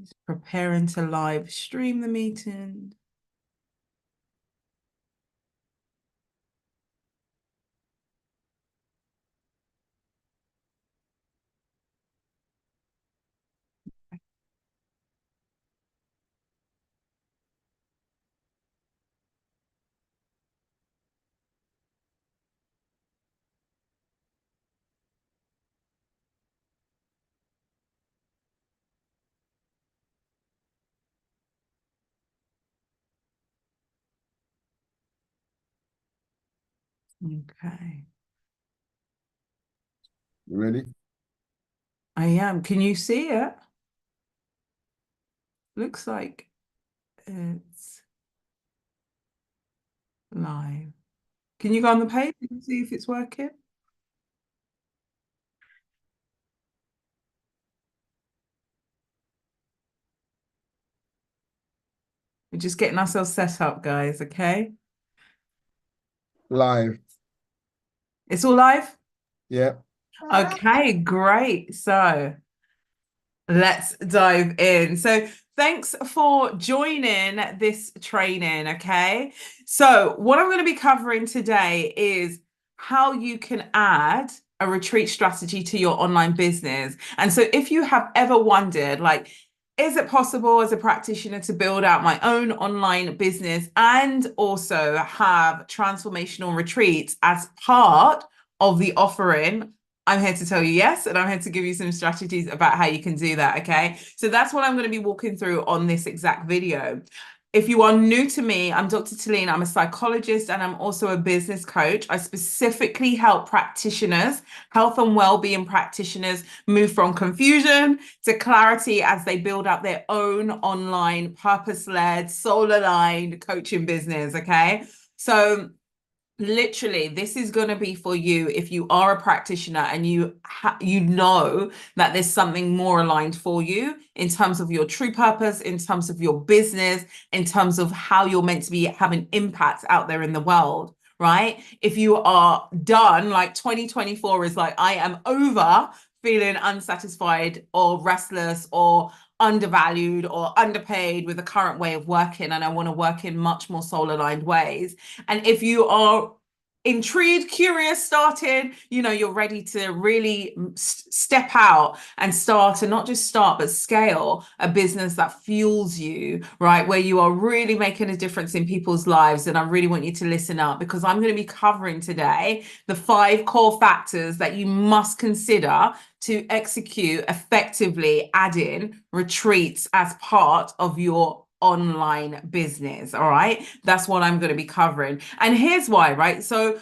Just preparing to live stream the meeting. Okay. You ready? I am. Can you see it? Looks like it's live. Can you go on the page and see if it's working? We're just getting ourselves set up, guys, okay? Live. It's all live? Yeah. Okay, great. So let's dive in. So thanks for joining this training, okay? So what I'm going to be covering today is how you can add a retreat strategy to your online business. And so if you have ever wondered, like, is it possible as a practitioner to build out my own online business and also have transformational retreats as part of the offering? I'm here to tell you yes, and I'm here to give you some strategies about how you can do that, okay? So that's what I'm going to be walking through on this exact video. If you are new to me, I'm Dr. Tilean. I'm a psychologist and I'm also a business coach. I specifically help practitioners, health and well-being practitioners, move from confusion to clarity as they build up their own online, purpose-led, soul-aligned coaching business, okay? So literally, this is going to be for you if you are a practitioner and you know that there's something more aligned for you in terms of your true purpose, in terms of your business, in terms of how you're meant to be having impact out there in the world, right? If you are done, like 2024 is like, I am over feeling unsatisfied or restless or undervalued or underpaid with the current way of working, and I want to work in much more soul aligned ways. And if you are intrigued, curious, started, you're ready to really step out and start, and not just start, but scale a business that fuels you, right? Where you are really making a difference in people's lives. And I really want you to listen up, because I'm going to be covering today the 5 core factors that you must consider to execute effectively adding retreats as part of your online business. All right. That's what I'm going to be covering. And here's why, right? So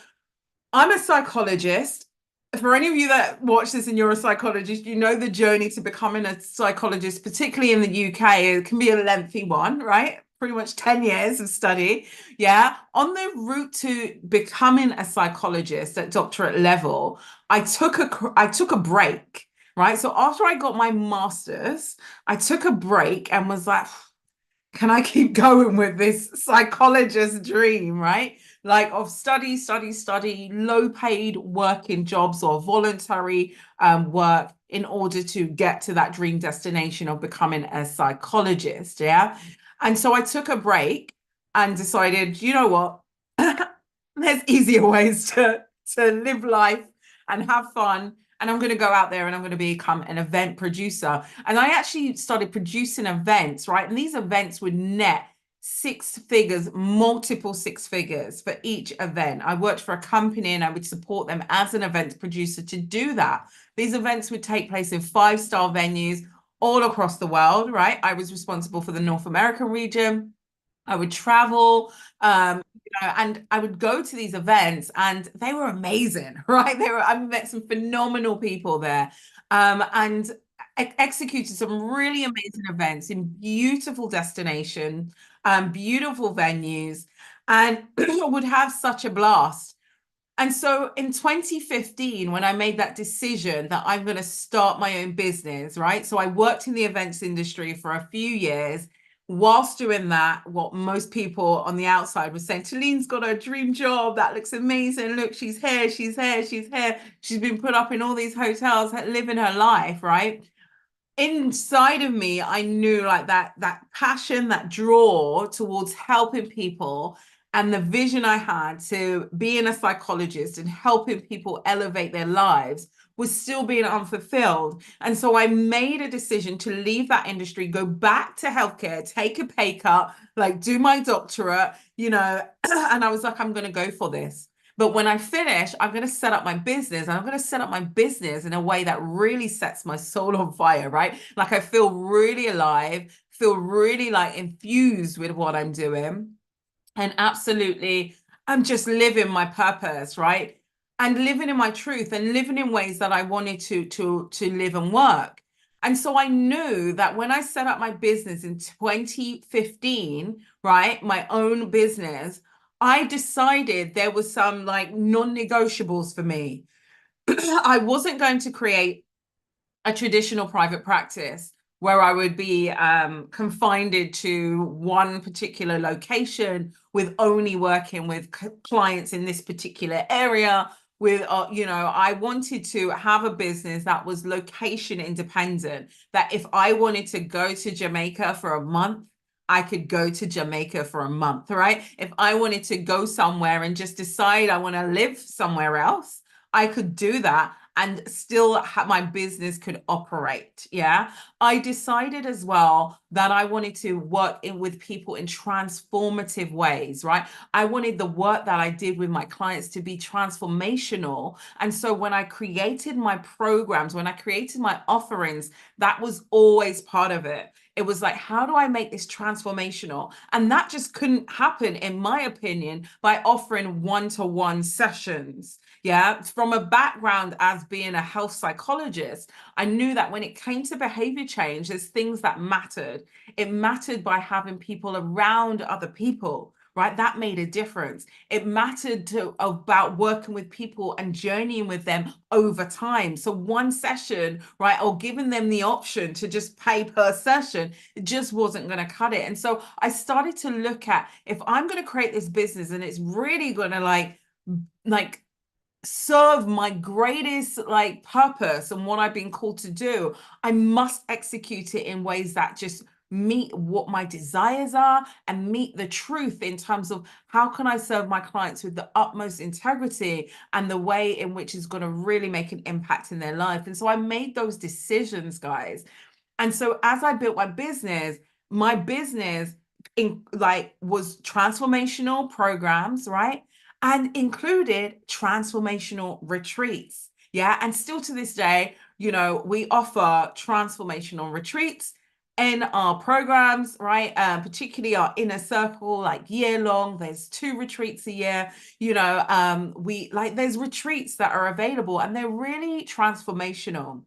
I'm a psychologist. For any of you that watch this and you're a psychologist, you know the journey to becoming a psychologist, particularly in the UK, it can be a lengthy one, right? Pretty much 10 years of study. Yeah. On the route to becoming a psychologist at doctorate level, I took a break, right? So after I got my master's, I took a break and was like, can I keep going with this psychologist dream, right? Like of study, low paid working jobs or voluntary work in order to get to that dream destination of becoming a psychologist. Yeah. And so I took a break and decided, you know what? There's easier ways to live life and have fun. And I'm going to go out there and I'm going to become an event producer. And I actually started producing events, right? And these events would net 6 figures, multiple 6 figures for each event. I worked for a company and I would support them as an event producer to do that. These events would take place in 5-star venues all across the world, right? I was responsible for the North American region. I would travel, and I would go to these events, and they were amazing, right? I met some phenomenal people there, and executed some really amazing events in beautiful destinations, beautiful venues, and would have such a blast. And so in 2015, when I made that decision that I'm going to start my own business, right? So I worked in the events industry for a few years. Whilst doing that, what most people on the outside were saying, Talene's got a dream job. That looks amazing. Look, she's here, she's here, she's here. She's been put up in all these hotels, living her life, right? inside of me, I knew like that passion, that draw towards helping people, and the vision I had to being a psychologist and helping people elevate their lives was still being unfulfilled. And so I made a decision to leave that industry, go back to healthcare, take a pay cut, like do my doctorate, and I was like, I'm going to go for this. But when I finish, I'm going to set up my business, and I'm going to set up my business in a way that really sets my soul on fire, right? Like I feel really alive, feel really like infused with what I'm doing. And absolutely, I'm just living my purpose, right? And living in my truth and living in ways that I wanted to live and work. And so I knew that when I set up my business in 2015, right, my own business, I decided there was some like non-negotiables for me. I wasn't going to create a traditional private practice where I would be confined to one particular location with only working with clients in this particular area. I wanted to have a business that was location independent, that if I wanted to go to Jamaica for a month, I could go to Jamaica for a month, right? If I wanted to go somewhere and just decide I want to live somewhere else, I could do that and still my business could operate. Yeah. I decided as well that I wanted to work with people in transformative ways, right? I wanted the work that I did with my clients to be transformational. And so when I created my programs, when I created my offerings, that was always part of it. It was like, how do I make this transformational? And that just couldn't happen, in my opinion, by offering one-to-one sessions. Yeah, from a background as being a health psychologist, I knew that when it came to behavior change, there's things that mattered. It mattered by having people around other people, right? That made a difference. It mattered about working with people and journeying with them over time. So one session, right, or giving them the option to just pay per session, it just wasn't going to cut it. And so I started to look at, if I'm going to create this business and it's really going to like serve my greatest like purpose and what I've been called to do, I must execute it in ways that just meet what my desires are and meet the truth in terms of how can I serve my clients with the utmost integrity and the way in which is going to really make an impact in their life. And so I made those decisions, guys. And so as I built my business was transformational programs, right? And included transformational retreats. Yeah. And still to this day, we offer transformational retreats in our programs, right? Particularly our inner circle, like year long. There's 2 retreats a year. There's retreats that are available and they're really transformational.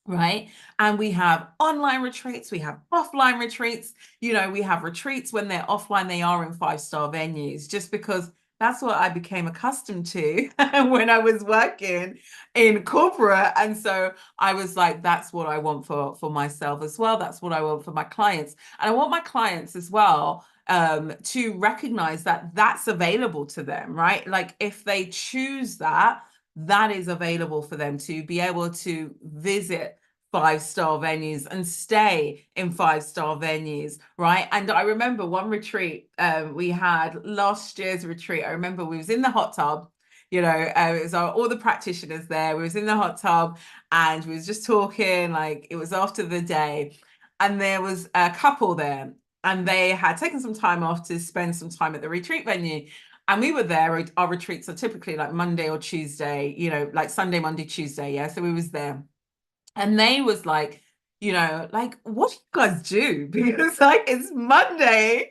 Right. And we have online retreats, we have offline retreats, we have retreats when they're offline, they are in 5-star venues, just because that's what I became accustomed to when I was working in corporate. And so I was like, that's what I want for myself as well. That's what I want for my clients. And I want my clients as well to recognize that that's available to them, right? Like if they choose that, that is available for them to be able to visit 5-star venues and stay in 5-star venues, right? And I remember one retreat we had last year's retreat. I remember we was in the hot tub, it was all the practitioners there. We was in the hot tub and we was just talking, like it was after the day, and there was a couple there, and they had taken some time off to spend some time at the retreat venue. And we were there. Our retreats are typically like Monday or Tuesday, like Sunday, Monday, Tuesday. Yeah. So we was there. And they was like, like, what do you guys do? Because like it's Monday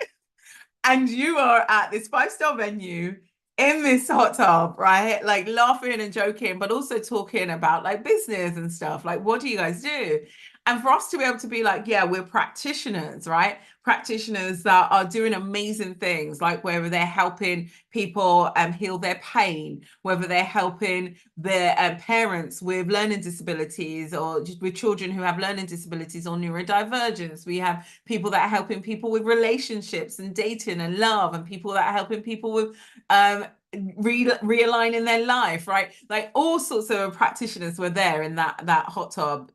and you are at this 5-star venue in this hot tub, right? Like laughing and joking, but also talking about like business and stuff. Like, what do you guys do? And for us to be able to be like, yeah, we're practitioners, right? Practitioners that are doing amazing things, like whether they're helping people heal their pain, whether they're helping their parents with learning disabilities or just with children who have learning disabilities or neurodivergence. We have people that are helping people with relationships and dating and love, and people that are helping people with realigning their life, right? Like all sorts of practitioners were there in that hot tub,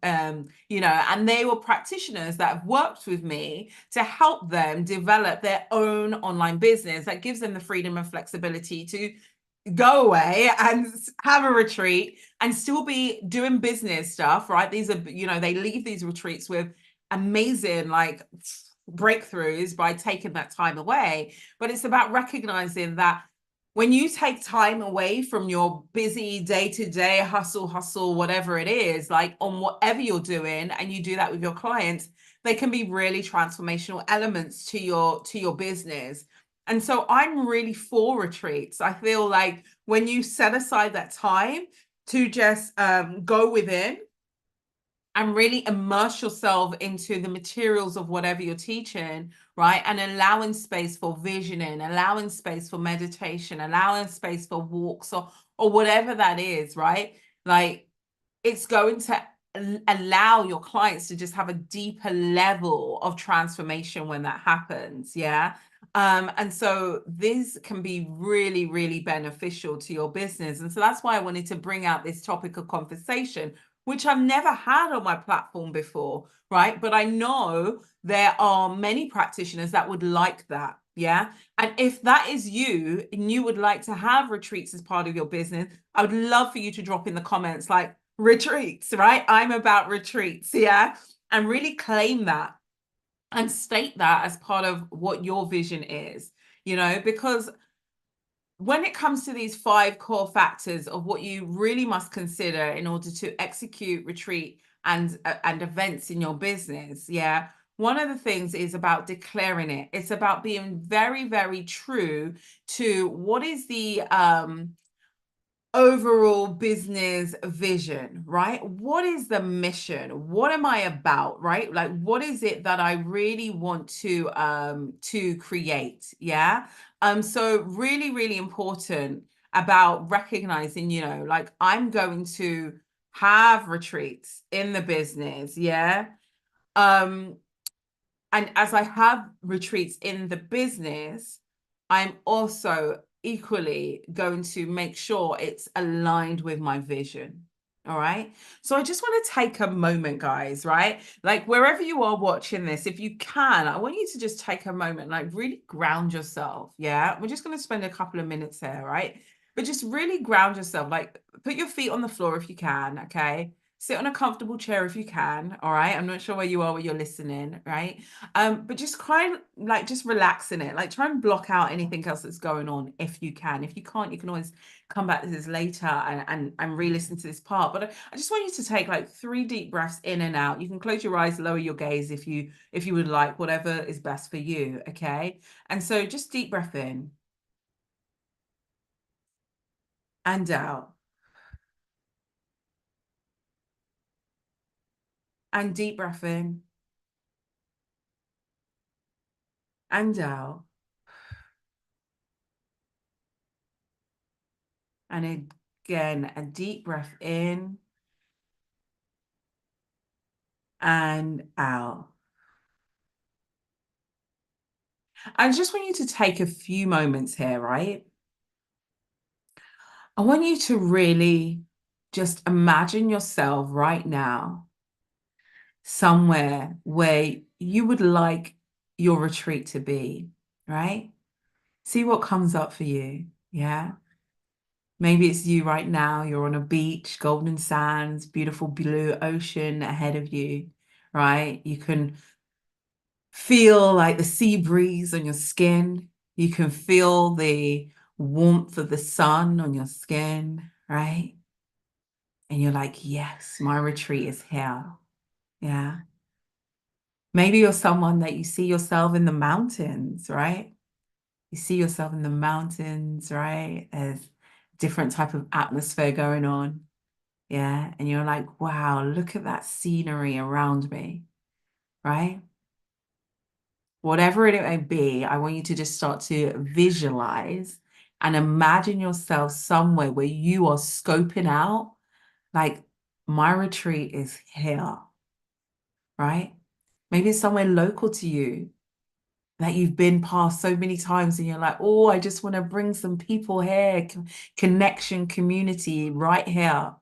you know, and they were practitioners that have worked with me to help them develop their own online business that gives them the freedom and flexibility to go away and have a retreat and still be doing business stuff, right? These are, you know, they leave these retreats with amazing like breakthroughs by taking that time away. But it's about recognizing that when you take time away from your busy day-to-day hustle, whatever it is, like on whatever you're doing, and you do that with your clients, they can be really transformational elements to your business. And so I'm really for retreats. I feel like when you set aside that time to just go within and really immerse yourself into the materials of whatever you're teaching, right? And allowing space for visioning, allowing space for meditation, allowing space for walks or whatever that is, right? Like it's going to allow your clients to just have a deeper level of transformation when that happens. Yeah. And so this can be really, really beneficial to your business. And so that's why I wanted to bring out this topic of conversation, which I've never had on my platform before, right? But I know there are many practitioners that would like that. Yeah. And if that is you and you would like to have retreats as part of your business, I would love for you to drop in the comments like retreats, right? I'm about retreats. Yeah. And really claim that and state that as part of what your vision is, you know, because when it comes to these 5 core factors of what you really must consider in order to execute retreat and events in your business, yeah, one of the things is about declaring it. It's about being very, very true to what is the overall business vision, right? What is the mission? What am I about, right? Like what is it that I really want to create? Yeah. So really, really important about recognizing, you know, like I'm going to have retreats in the business, yeah. Um, and as I have retreats in the business, I'm also equally going to make sure it's aligned with my vision. All right. So I just want to take a moment, guys, right? Like wherever you are watching this, if you can, I want you to just take a moment, like really ground yourself. Yeah. We're just going to spend a couple of minutes here, right? But just really ground yourself. Like put your feet on the floor if you can. Okay. Sit on a comfortable chair if you can. All right. I'm not sure where you are when you're listening, right? But just kind of like just relax in it. Like try and block out anything else that's going on if you can. If you can't, you can always come back to this later and re-listen to this part. But I just want you to take like 3 deep breaths in and out. You can close your eyes, lower your gaze if you would like, whatever is best for you. Okay. And so just deep breath in and out. And deep breath in and out. And again, a deep breath in and out. I just want you to take a few moments here, right? I want you to really just imagine yourself right now somewhere where you would like your retreat to be, right? See what comes up for you. Yeah. Maybe it's you right now. You're on a beach, golden sands, beautiful blue ocean ahead of you, right? You can feel like the sea breeze on your skin. You can feel the warmth of the sun on your skin, right? And you're like, yes, my retreat is here. Yeah. Maybe you're someone that you see yourself in the mountains, right? You see yourself in the mountains, right? There's different type of atmosphere going on. Yeah. And you're like, wow, look at that scenery around me, right? Whatever it may be, I want you to just start to visualize and imagine yourself somewhere where you are scoping out, like, my retreat is here, right? Maybe it's somewhere local to you. that you've been past so many times and you're like, oh, I just want to bring some people here, connection, community right here,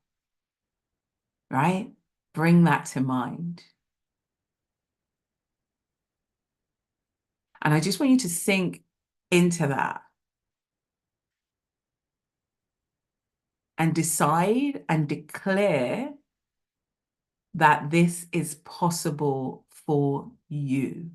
right? Bring that to mind. And I just want you to sink into that and decide and declare that this is possible for you.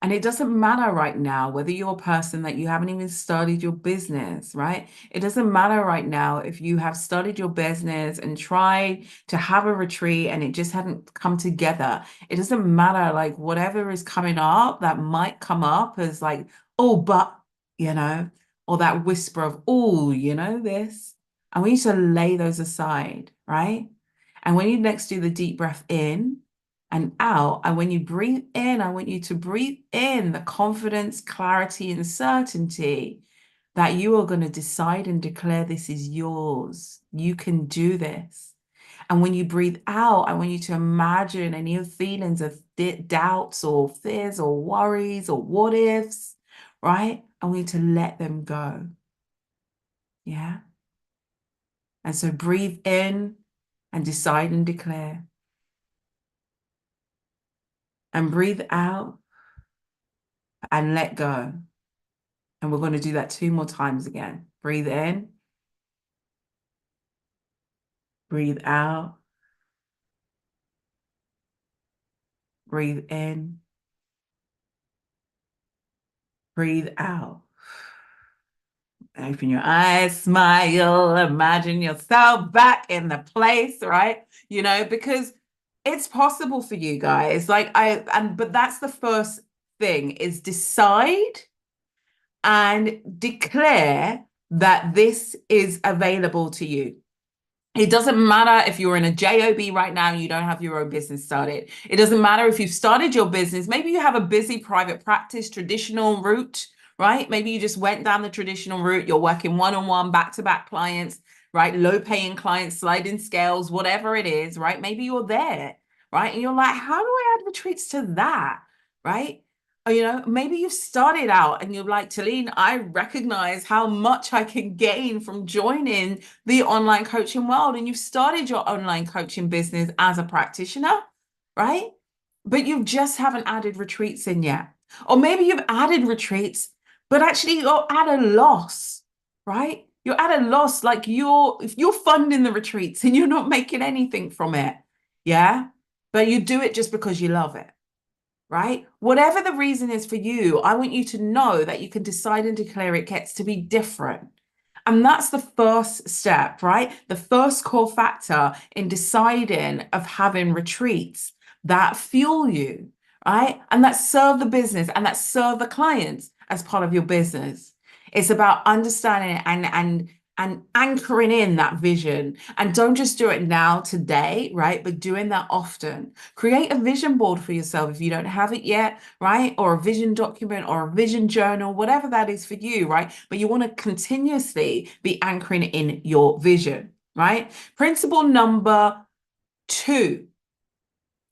And it doesn't matter right now whether you're a person that you haven't even started your business, right? It doesn't matter right now if you have started your business and tried to have a retreat and it just hadn't come together. It doesn't matter, like whatever is coming up that might come up as like, oh, but, or that whisper of, oh, this. And we need to lay those aside, right? And when you next do the deep breath in, and out. And when you breathe in, I want you to breathe in the confidence, clarity, and certainty that you are going to decide and declare this is yours. You can do this. And when you breathe out, I want you to imagine any feelings of doubts or fears or worries or what ifs, right? I want you to let them go. Yeah. And so breathe in and decide and declare. And breathe out and let go. And we're going to do that 2 more times again. Breathe in, breathe out, breathe in, breathe out. Open your eyes, smile, imagine yourself back in the place, right? Because it's possible for you guys. But that's the first thing is decide and declare that this is available to you. It doesn't matter if you're in a job right now and you don't have your own business started. It doesn't matter if you've started your business. Maybe you have a busy private practice, traditional route, right? Maybe you just went down the traditional route. You're working one-on-one, back-to-back clients, right? Low-paying clients, sliding scales, whatever it is, right? Maybe you're there, right? And you're like, how do I add retreats to that, right? Or, maybe you've started out and you're like, Tilean, I recognize how much I can gain from joining the online coaching world, and you've started your online coaching business as a practitioner, right? But you just haven't added retreats in yet. Or maybe you've added retreats, but actually you're at a loss, right? You're at a loss, like if you're funding the retreats and you're not making anything from it, yeah? But you do it just because you love it, right? Whatever the reason is for you, I want you to know that you can decide and declare it gets to be different. And that's the first step, right? The first core factor in deciding of having retreats that fuel you, right? And that serve the business and that serve the clients as part of your business. It's about understanding and anchoring in that vision. And don't just do it now, today, right? But doing that often. Create a vision board for yourself if you don't have it yet, right? Or a vision document or a vision journal, whatever that is for you, right? But you want to continuously be anchoring in your vision, right? Principle number 2,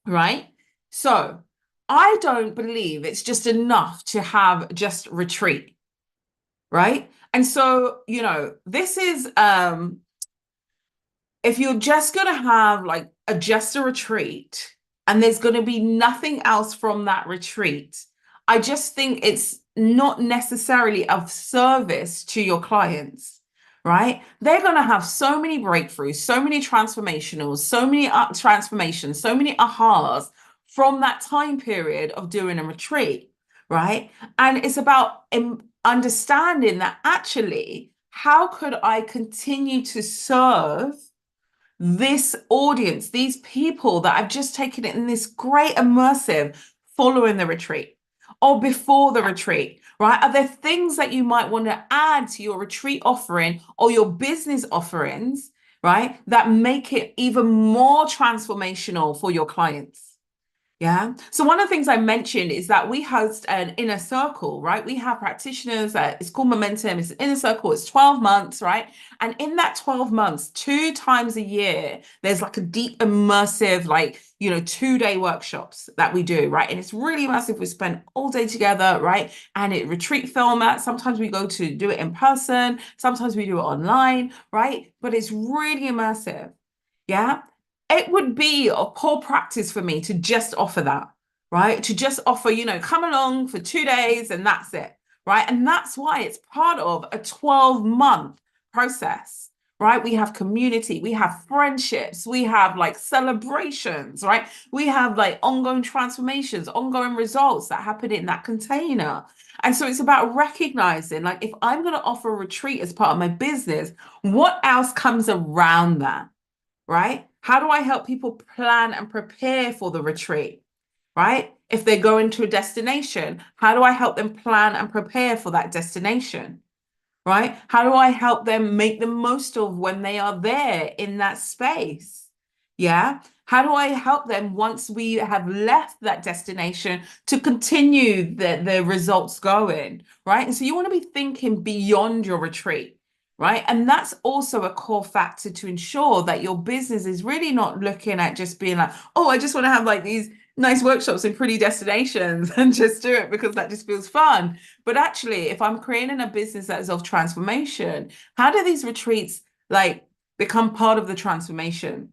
right? So I don't believe it's just enough to have just retreat, right? And so, this is if you're just going to have like just a retreat and there's going to be nothing else from that retreat, I just think it's not necessarily of service to your clients, right? They're going to have so many breakthroughs, so many transformationals, so many transformations, so many ahas from that time period of doing a retreat, right? And it's about understanding that actually, how could I continue to serve this audience, these people that I've just taken it in this great immersive following the retreat or before the retreat, right? Are there things that you might want to add to your retreat offering or your business offerings, right? That make it even more transformational for your clients? Yeah. So one of the things I mentioned is that we host an inner circle, right? We have practitioners. It's called Momentum. It's an inner circle. It's 12 months, right? And in that 12 months, 2 times a year, there's like a deep, immersive, like, 2-day workshops that we do, right? And it's really immersive. We spend all day together, right? And it retreat format. Sometimes we go to do it in person. Sometimes we do it online, right? But it's really immersive. Yeah. It would be a poor practice for me to just offer that, right? To just offer, come along for 2 days and that's it, right? And that's why it's part of a 12-month process, right? We have community, we have friendships, we have like celebrations, right? We have like ongoing transformations, ongoing results that happen in that container. And so it's about recognizing, like, if I'm going to offer a retreat as part of my business, what else comes around that? Right? How do I help people plan and prepare for the retreat? Right? If they're going to a destination, how do I help them plan and prepare for that destination? Right? How do I help them make the most of when they are there in that space? Yeah. How do I help them once we have left that destination to continue the results going? Right. And so you want to be thinking beyond your retreat. Right. And that's also a core factor to ensure that your business is really not looking at just being like, oh, I just want to have like these nice workshops in pretty destinations and just do it because that just feels fun. But actually, if I'm creating a business that is of transformation, how do these retreats like become part of the transformation?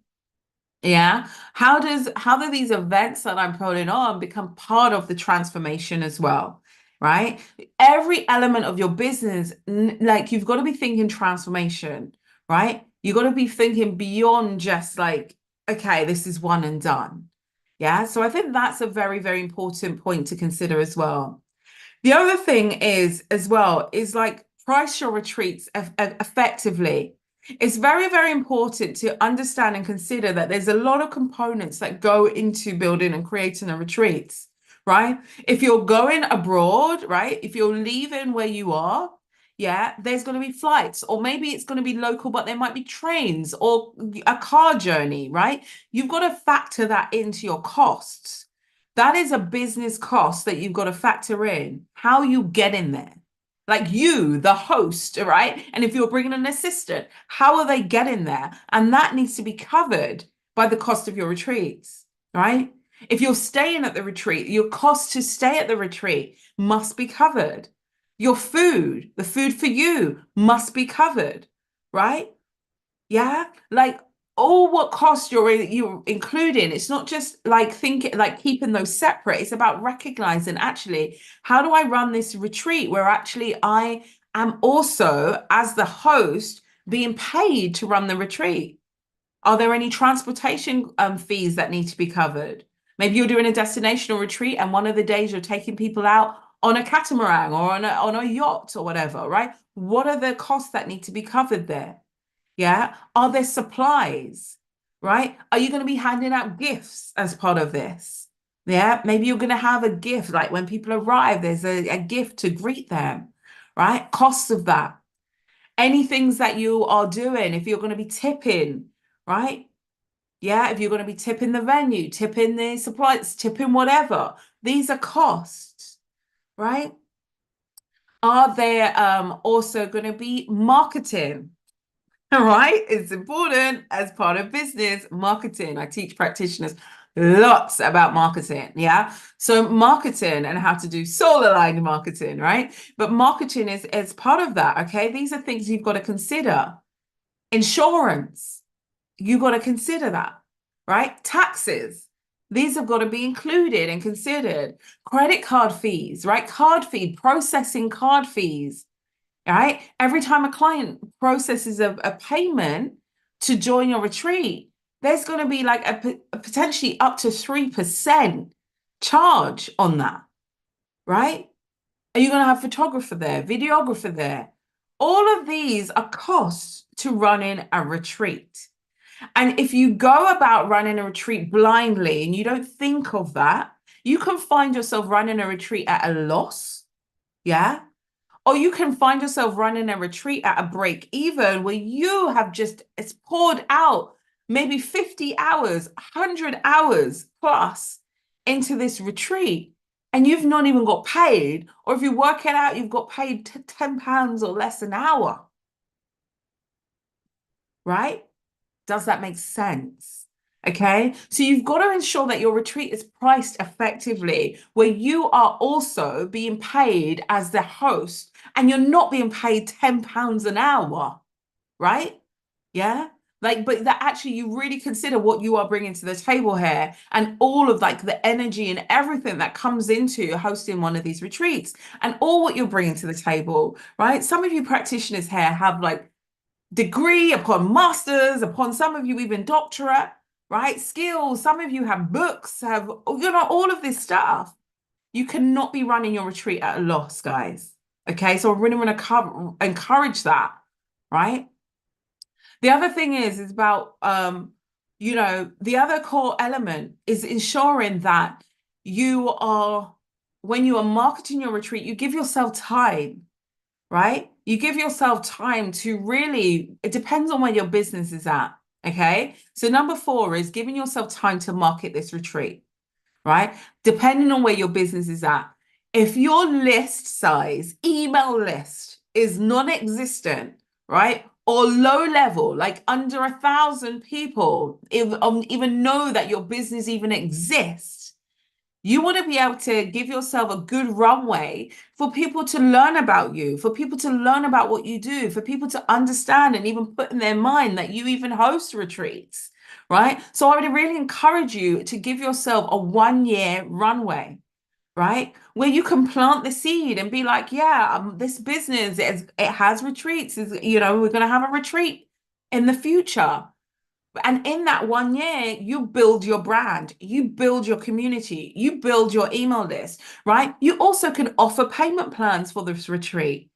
Yeah. How do these events that I'm putting on become part of the transformation as well? Right? Every element of your business, like you've got to be thinking transformation, right? You've got to be thinking beyond just like, okay, this is one and done. Yeah. So I think that's a very, very important point to consider as well. The other thing is, as well, is like price your retreats effectively. It's very, very important to understand and consider that there's a lot of components that go into building and creating a retreat, right? If you're going abroad, right? If you're leaving where you are, yeah, there's going to be flights, or maybe it's going to be local, but there might be trains or a car journey, right? You've got to factor that into your costs. That is a business cost that you've got to factor in how you get in there. Like you, the host, right? And if you're bringing an assistant, how are they getting there? And that needs to be covered by the cost of your retreats, right? If you're staying at the retreat, your cost to stay at the retreat must be covered. Your food, the food for you must be covered, right? Yeah, like all what costs you're including. It's not just like thinking like keeping those separate. It's about recognizing actually how do I run this retreat where actually I am also as the host being paid to run the retreat. Are there any transportation fees that need to be covered? Maybe you're doing a destinational retreat and one of the days you're taking people out on a catamaran or on a yacht or whatever, right? What are the costs that need to be covered there? Yeah. Are there supplies? Right? Are you going to be handing out gifts as part of this? Yeah. Maybe you're going to have a gift, like when people arrive, there's a gift to greet them, right? Costs of that. Any things that you are doing, if you're going to be tipping, right? Yeah. If you're going to be tipping the venue, tipping the supplies, tipping whatever, these are costs, right? Are there also going to be marketing? All right, it's important as part of business marketing. I teach practitioners lots about marketing. Yeah. So marketing and how to do soul aligned marketing, right? But marketing is part of that. Okay. These are things you've got to consider. Insurance, you've got to consider that, right? Taxes. These have got to be included and considered. Credit card fees, right? Card fee, processing card fees, right? Every time a client processes a payment to join your retreat, there's going to be like a potentially up to 3% charge on that, right? Are you going to have photographer there, videographer there? All of these are costs to running a retreat. And if you go about running a retreat blindly and you don't think of that, you can find yourself running a retreat at a loss. Yeah. Or you can find yourself running a retreat at a break even where you have just it's poured out maybe 50 hours, 100 hours plus into this retreat and you've not even got paid, or if you work it out, you've got paid £10 or less an hour, right? Does that make sense? Okay, so you've got to ensure that your retreat is priced effectively, where you are also being paid as the host and you're not being paid £10 an hour, right? Yeah. Like, but that actually you really consider what you are bringing to the table here and all of like the energy and everything that comes into hosting one of these retreats and all what you're bringing to the table, right? Some of you practitioners here have like degree upon masters, upon some of you even doctorate, right? Skills. Some of you have books, have, all of this stuff. You cannot be running your retreat at a loss, guys. Okay. So I really want to encourage that, right? The other thing is about, the other core element is ensuring that when you are marketing your retreat, you give yourself time, right? You give yourself time to really, it depends on where your business is at. Okay. So number 4 is giving yourself time to market this retreat, right? Depending on where your business is at. If your list size, email list is non-existent, right? Or low level, like under 1,000 people, even know that your business even exists, you want to be able to give yourself a good runway for people to learn about you, for people to learn about what you do, for people to understand and even put in their mind that you even host retreats, right? So I would really encourage you to give yourself a 1-year runway, right? Where you can plant the seed and be like, yeah, this business, it has retreats. We're going to have a retreat in the future. And in that 1 year, you build your brand, you build your community, you build your email list, right? You also can offer payment plans for this retreat,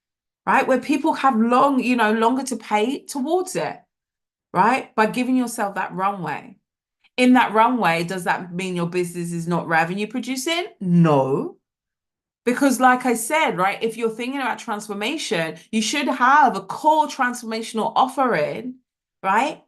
right? Where people have longer to pay towards it, right? By giving yourself that runway. In that runway, does that mean your business is not revenue producing? No. Because like I said, right, if you're thinking about transformation, you should have a core transformational offering, right?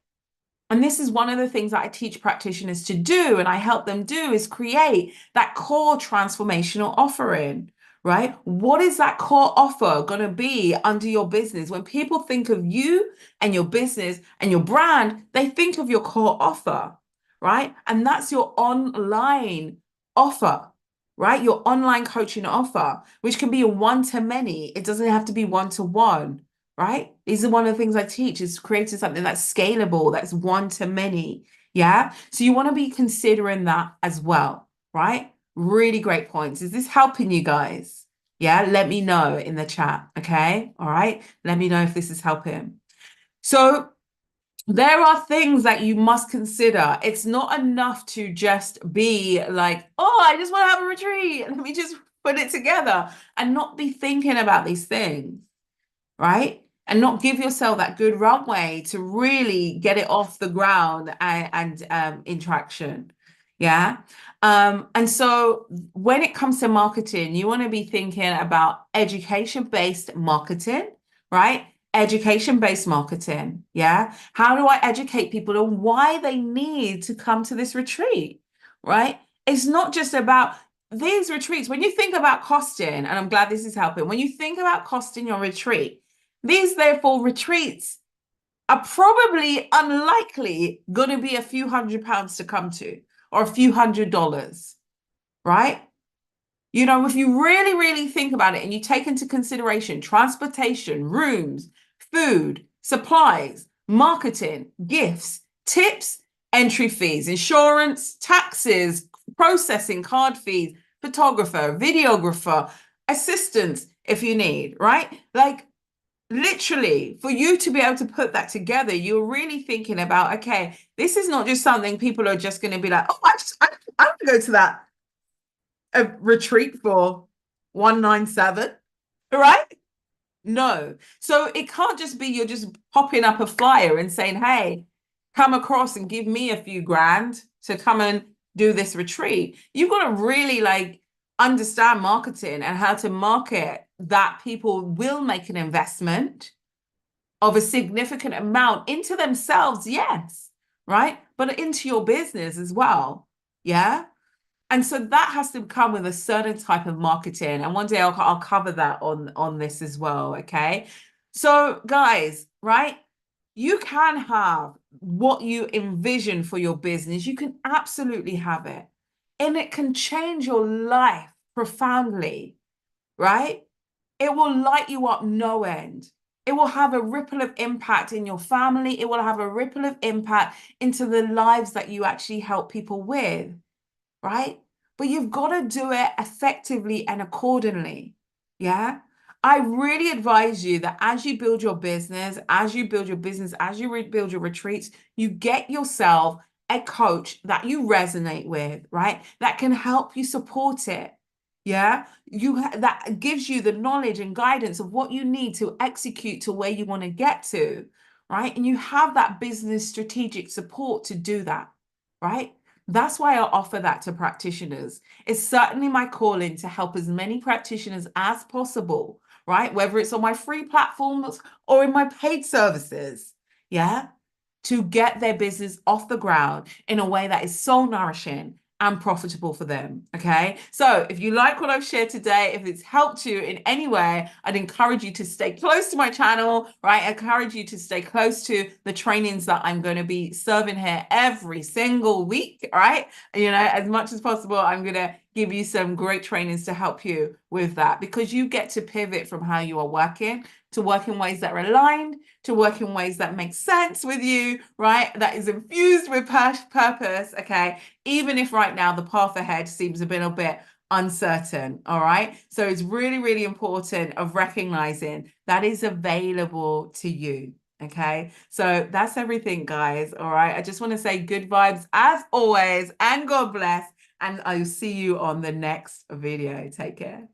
And this is one of the things that I teach practitioners to do and I help them do is create that core transformational offering, right? What is that core offer going to be under your business? When people think of you and your business and your brand, they think of your core offer, right? And that's your online offer, right? Your online coaching offer, which can be a one-to-many. It doesn't have to be one-to-one, right? These are one of the things I teach is creating something that's scalable, that's one-to-many. Yeah. So you want to be considering that as well, right? Really great points. Is this helping you guys? Yeah. Let me know in the chat. Okay. All right. Let me know if this is helping. So there are things that you must consider. It's not enough to just be like, oh, I just want to have a retreat. Let me just put it together and not be thinking about these things, right? And not give yourself that good runway to really get it off the ground and interaction. Yeah. And so when it comes to marketing, you want to be thinking about education-based marketing, right? Education-based marketing. Yeah. How do I educate people on why they need to come to this retreat? Right? It's not just about these retreats. When you think about costing, and I'm glad this is helping, when you think about costing your retreat, these therefore retreats are probably unlikely going to be a few £100s to come to or a few $100s, right? If you really, really think about it and you take into consideration transportation, rooms, food, supplies, marketing, gifts, tips, entry fees, insurance, taxes, processing, card fees, photographer, videographer, assistance if you need, right? Like literally, for you to be able to put that together, you're really thinking about, okay, this is not just something people are just going to be like, oh, I want to go to that retreat for 197, right? No. So it can't just be you're just popping up a flyer and saying, hey, come across and give me a few grand to come and do this retreat. You've got to really like understand marketing and how to market that people will make an investment of a significant amount into themselves, yes, right? But into your business as well. Yeah. And so that has to come with a certain type of marketing. And one day I'll cover that on this as well. Okay. So, guys, right? You can have what you envision for your business. You can absolutely have it. And it can change your life profoundly, right? It will light you up no end. It will have a ripple of impact in your family. It will have a ripple of impact into the lives that you actually help people with, right? But you've got to do it effectively and accordingly. Yeah. I really advise you that as you build your business, as you build your business, as you build your retreats, you get yourself a coach that you resonate with, right? That can help you support it. Yeah. That gives you the knowledge and guidance of what you need to execute to where you want to get to, right? And you have that business strategic support to do that, right? That's why I offer that to practitioners. It's certainly my calling to help as many practitioners as possible, right? Whether it's on my free platforms or in my paid services, yeah, to get their business off the ground in a way that is soul nourishing and profitable for them. Okay. So if you like what I've shared today, if it's helped you in any way, I'd encourage you to stay close to my channel, right? I encourage you to stay close to the trainings that I'm going to be serving here every single week, right? You know, as much as possible, I'm going to give you some great trainings to help you with that, because you get to pivot from how you are working to work in ways that are aligned, to work in ways that make sense with you, right? That is infused with purpose, okay? Even if right now the path ahead seems a little bit uncertain, all right? So it's really, really important of recognizing that is available to you, okay? So that's everything, guys, all right? I just want to say good vibes as always, and God bless, and I'll see you on the next video. Take care.